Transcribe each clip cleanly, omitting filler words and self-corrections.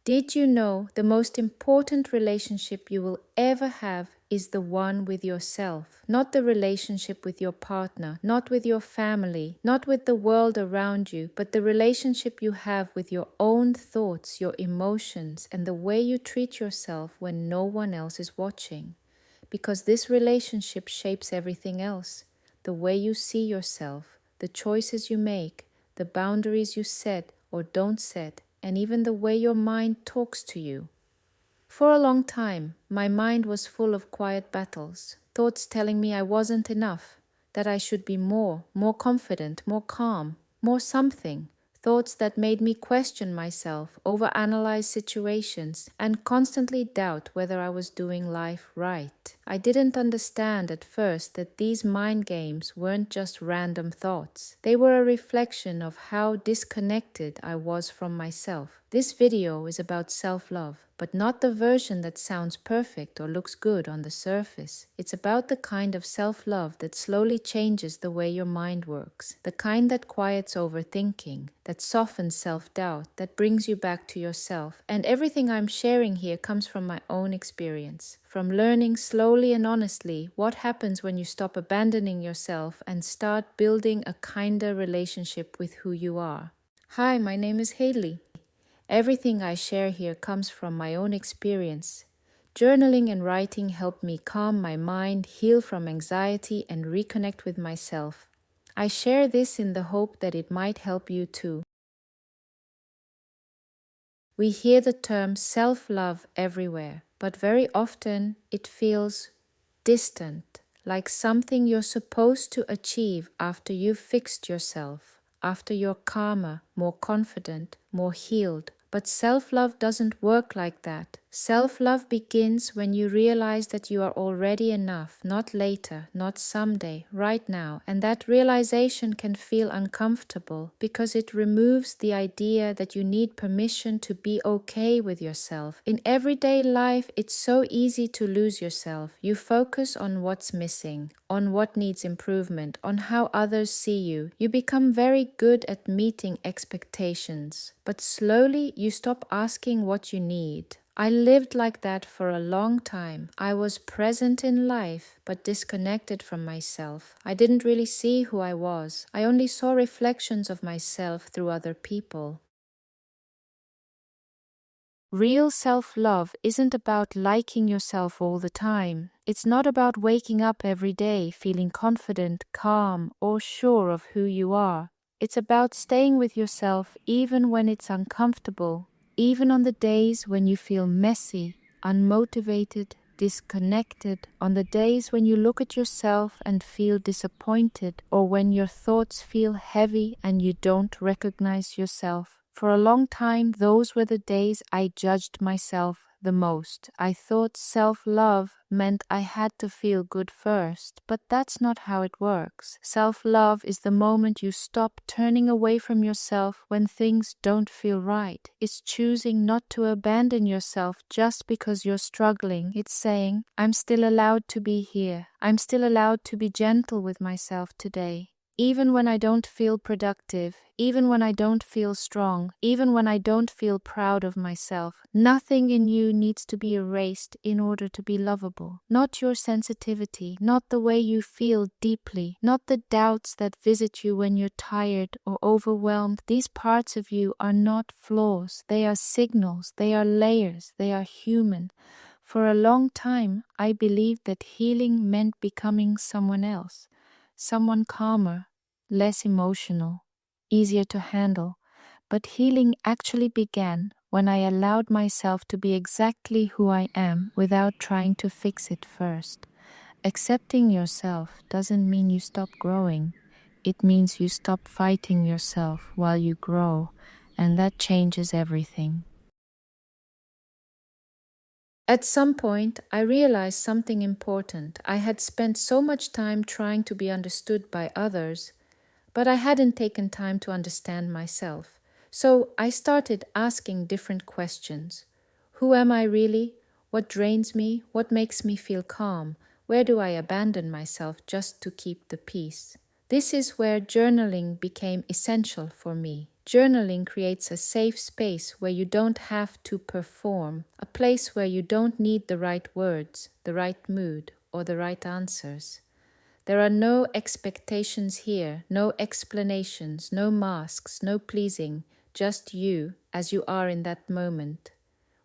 Did you know the most important relationship you will ever have is the one with yourself? Not the relationship with your partner, not with your family, not with the world around you, but the relationship you have with your own thoughts, your emotions, and the way you treat yourself when no one else is watching. Because this relationship shapes everything else. The way you see yourself, the choices you make, the boundaries you set or don't set, and even the way your mind talks to you. For a long time, my mind was full of quiet battles, thoughts telling me I wasn't enough, that I should be more confident, more calm, more something. Thoughts that made me question myself, overanalyze situations, and constantly doubt whether I was doing life right. I didn't understand at first that these mind games weren't just random thoughts. They were a reflection of how disconnected I was from myself. This video is about self-love, but not the version that sounds perfect or looks good on the surface. It's about the kind of self-love that slowly changes the way your mind works, the kind that quiets overthinking, that softens self-doubt, that brings you back to yourself. And everything I'm sharing here comes from my own experience, from learning slowly and honestly what happens when you stop abandoning yourself and start building a kinder relationship with who you are. Hi, my name is Haley. Everything I share here comes from my own experience. Journaling and writing help me calm my mind, heal from anxiety, and reconnect with myself. I share this in the hope that it might help you too. We hear the term self-love everywhere, but very often it feels distant, like something you're supposed to achieve after you've fixed yourself, after you're calmer, more confident, more healed. But self-love doesn't work like that. Self-love begins when you realize that you are already enough, not later, not someday, right now. And that realization can feel uncomfortable because it removes the idea that you need permission to be okay with yourself. In everyday life, it's so easy to lose yourself. You focus on what's missing, on what needs improvement, on how others see you. You become very good at meeting expectations, but slowly you stop asking what you need. I lived like that for a long time. I was present in life, but disconnected from myself. I didn't really see who I was. I only saw reflections of myself through other people. Real self-love isn't about liking yourself all the time. It's not about waking up every day feeling confident, calm, or sure of who you are. It's about staying with yourself even when it's uncomfortable, even on the days when you feel messy, unmotivated, disconnected, on the days when you look at yourself and feel disappointed, or when your thoughts feel heavy and you don't recognize yourself. For a long time, those were the days I judged myself the most. I thought self-love meant I had to feel good first, but that's not how it works. Self-love is the moment you stop turning away from yourself when things don't feel right. It's choosing not to abandon yourself just because you're struggling. It's saying, I'm still allowed to be here. I'm still allowed to be gentle with myself today. Even when I don't feel productive, even when I don't feel strong, even when I don't feel proud of myself, nothing in you needs to be erased in order to be lovable. Not your sensitivity, not the way you feel deeply, not the doubts that visit you when you're tired or overwhelmed. These parts of you are not flaws. They are signals, they are layers, they are human. For a long time, I believed that healing meant becoming someone else. Someone calmer, less emotional, easier to handle. But healing actually began when I allowed myself to be exactly who I am without trying to fix it first. Accepting yourself doesn't mean you stop growing. It means you stop fighting yourself while you grow, and that changes everything. At some point, I realized something important. I had spent so much time trying to be understood by others, but I hadn't taken time to understand myself. So I started asking different questions. Who am I really? What drains me? What makes me feel calm? Where do I abandon myself just to keep the peace? This is where journaling became essential for me. Journaling creates a safe space where you don't have to perform, a place where you don't need the right words, the right mood, or the right answers. There are no expectations here, no explanations, no masks, no pleasing, just you as you are in that moment.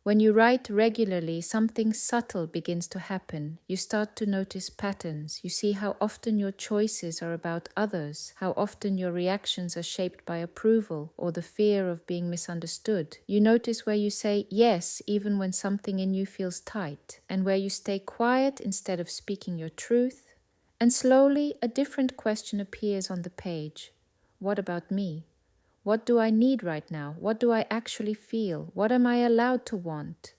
When you write regularly, something subtle begins to happen. You start to notice patterns. You see how often your choices are about others, how often your reactions are shaped by approval or the fear of being misunderstood. You notice where you say yes even when something in you feels tight, and where you stay quiet instead of speaking your truth. And slowly, a different question appears on the page. What about me? What do I need right now? What do I actually feel? What am I allowed to want?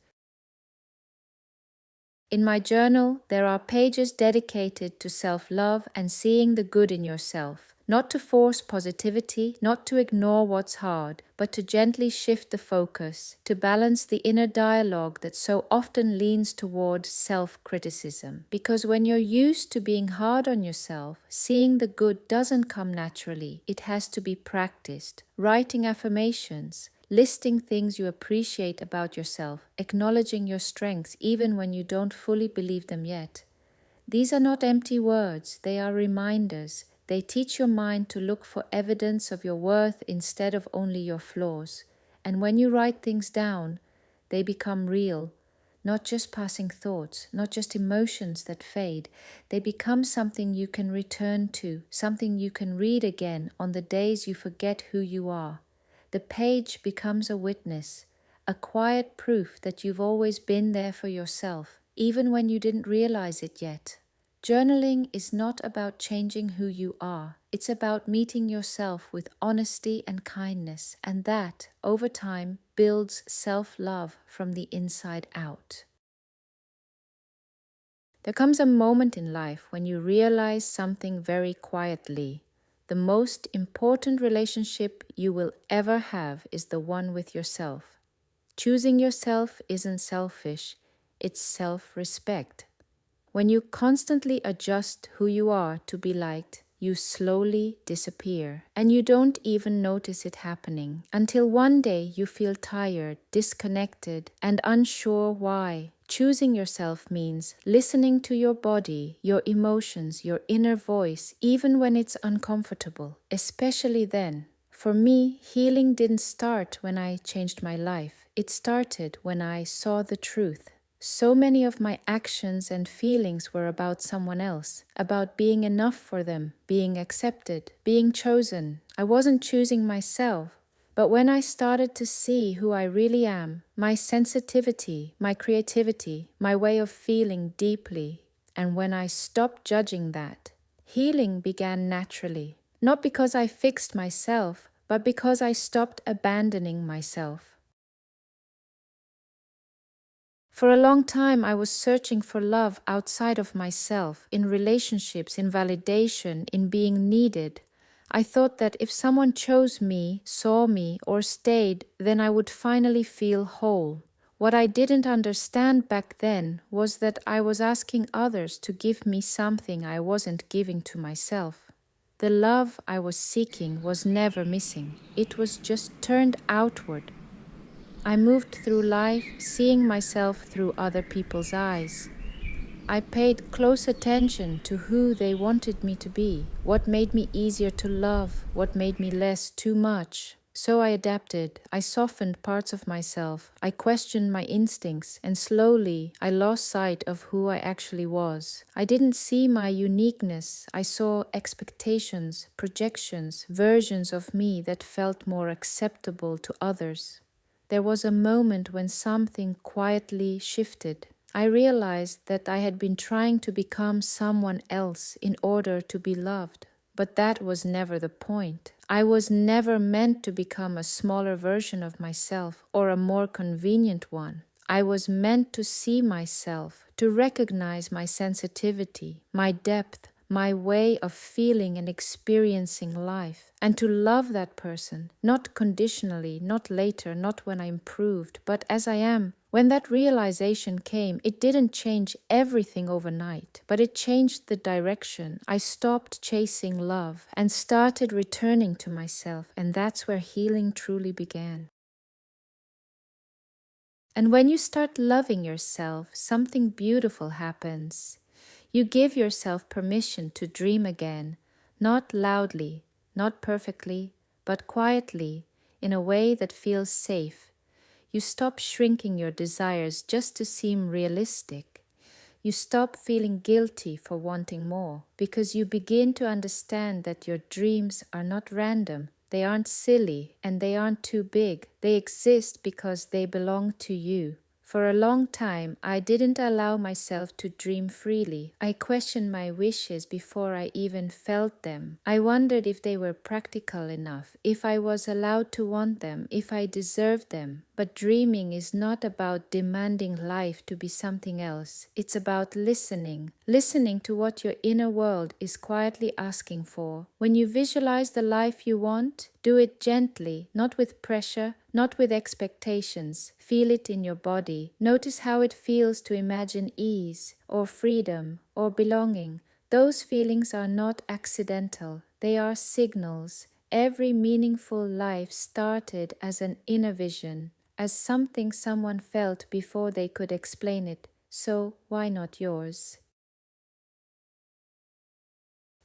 In my journal, there are pages dedicated to self-love and seeing the good in yourself. Not to force positivity, not to ignore what's hard, but to gently shift the focus, to balance the inner dialogue that so often leans toward self-criticism. Because when you're used to being hard on yourself, seeing the good doesn't come naturally. It has to be practiced. Writing affirmations, listing things you appreciate about yourself, acknowledging your strengths even when you don't fully believe them yet. These are not empty words, they are reminders. They teach your mind to look for evidence of your worth instead of only your flaws. And when you write things down, they become real, not just passing thoughts, not just emotions that fade. They become something you can return to, something you can read again on the days you forget who you are. The page becomes a witness, a quiet proof that you've always been there for yourself, even when you didn't realize it yet. Journaling is not about changing who you are. It's about meeting yourself with honesty and kindness, and that, over time, builds self-love from the inside out. There comes a moment in life when you realize something very quietly. The most important relationship you will ever have is the one with yourself. Choosing yourself isn't selfish, it's self-respect. When you constantly adjust who you are to be liked, you slowly disappear, and you don't even notice it happening until one day you feel tired, disconnected, and unsure why. Choosing yourself means listening to your body, your emotions, your inner voice, even when it's uncomfortable, especially then. For me, healing didn't start when I changed my life. It started when I saw the truth. So many of my actions and feelings were about someone else, about being enough for them, being accepted, being chosen. I wasn't choosing myself. But when I started to see who I really am, my sensitivity, my creativity, my way of feeling deeply, and when I stopped judging that, healing began naturally. Not because I fixed myself, but because I stopped abandoning myself. For a long time, I was searching for love outside of myself, in relationships, in validation, in being needed. I thought that if someone chose me, saw me, or stayed, then I would finally feel whole. What I didn't understand back then was that I was asking others to give me something I wasn't giving to myself. The love I was seeking was never missing. It was just turned outward. I moved through life seeing myself through other people's eyes. I paid close attention to who they wanted me to be, what made me easier to love, what made me less too much. So I adapted, I softened parts of myself, I questioned my instincts, and slowly I lost sight of who I actually was. I didn't see my uniqueness, I saw expectations, projections, versions of me that felt more acceptable to others. There was a moment when something quietly shifted. I realized that I had been trying to become someone else in order to be loved. But that was never the point. I was never meant to become a smaller version of myself or a more convenient one. I was meant to see myself, to recognize my sensitivity, my depth, my way of feeling and experiencing life, and to love that person, not conditionally, not later, not when I improved, but as I am. When that realization came, it didn't change everything overnight, but it changed the direction. I stopped chasing love and started returning to myself, and that's where healing truly began. And when you start loving yourself, something beautiful happens. You give yourself permission to dream again, not loudly, not perfectly, but quietly, in a way that feels safe. You stop shrinking your desires just to seem realistic. You stop feeling guilty for wanting more, because you begin to understand that your dreams are not random. They aren't silly and they aren't too big. They exist because they belong to you. For a long time, I didn't allow myself to dream freely. I questioned my wishes before I even felt them. I wondered if they were practical enough, if I was allowed to want them, if I deserved them. But dreaming is not about demanding life to be something else. It's about listening to what your inner world is quietly asking for. When you visualize the life you want, do it gently, not with pressure, not with expectations. Feel it in your body. Notice how it feels to imagine ease, or freedom, or belonging. Those feelings are not accidental. They are signals. Every meaningful life started as an inner vision, as something someone felt before they could explain it. So why not yours?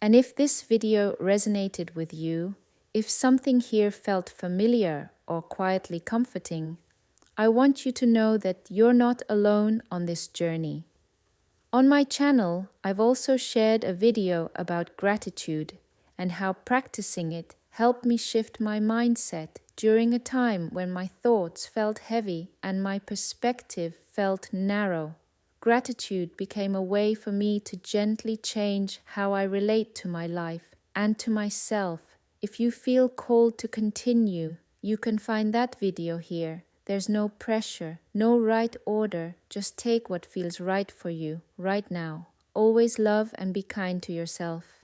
And if this video resonated with you, if something here felt familiar or quietly comforting, I want you to know that you're not alone on this journey. On my channel, I've also shared a video about gratitude and how practicing it helped me shift my mindset during a time when my thoughts felt heavy and my perspective felt narrow. Gratitude became a way for me to gently change how I relate to my life and to myself. If you feel called to continue, you can find that video here. There's no pressure, no right order. Just take what feels right for you right now. Always love and be kind to yourself.